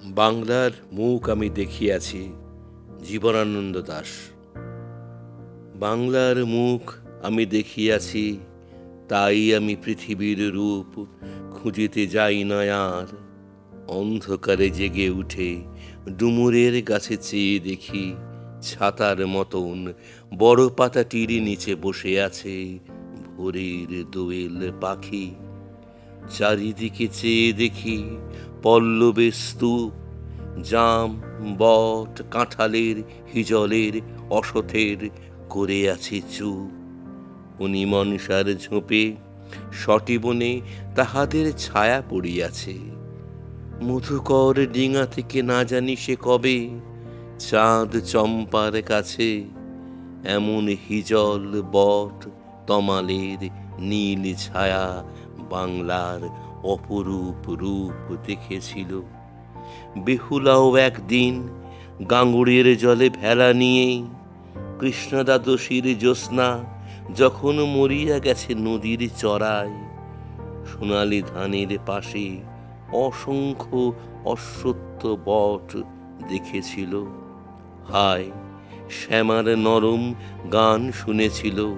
বাংলার মুখ আমি দেখিয়াছি। জীবনানন্দ দাশ। বাংলার মুখ আমি দেখিয়াছি, তাই আমি পৃথিবীর রূপ খুঁজিতে যাই না আর। অন্ধকারে জেগে উঠে ডুমুরের গাছে চেয়ে দেখি, ছাতার মতন বড় পাতাটির নিচে বসে আছে ভোরের দোয়েল পাখি। চারিদিকে চেয়ে দেখি পল্লবের স্তূপ, জাম, বট, কাঁঠালের, হিজলের, অশথের করে আছে চুপ। অনিমনসার ঝোপে সটিবনে তাহাদের ছায়া পড়িয়াছে। মধুকর ডিঙা থেকে না জানি সে কবে চাঁদ চম্পার কাছে এমন হিজল, বট, তমালের নীল ছায়া বাংলার অপরূপ রূপ দেখেছিল। বেহুলাও একদিন গাঙ্গুড়ির জলে ভেলা নিয়ে, কৃষ্ণদ্বাদশীর জ্যোৎস্না যখন মরিয়া গেছে নদীর চড়ায়, সোনালি ধানের পাশে অসংখ্য অশ্বত্থ বট দেখেছিল। হায়, শ্যামার নরম গান শুনেছিল।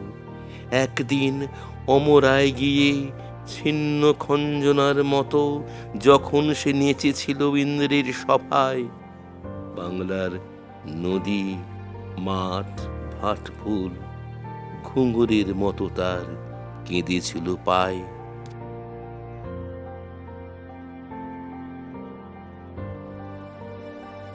একদিন অমরায় গিয়ে ছিন্ন খঞ্জনার মতো যখন সে নেচেছিল ইন্দ্রের সভায়, বাংলার নদী, মাঠ, ভাটফুল ঘুঙুরের মতো তার কেঁদেছিল পায়।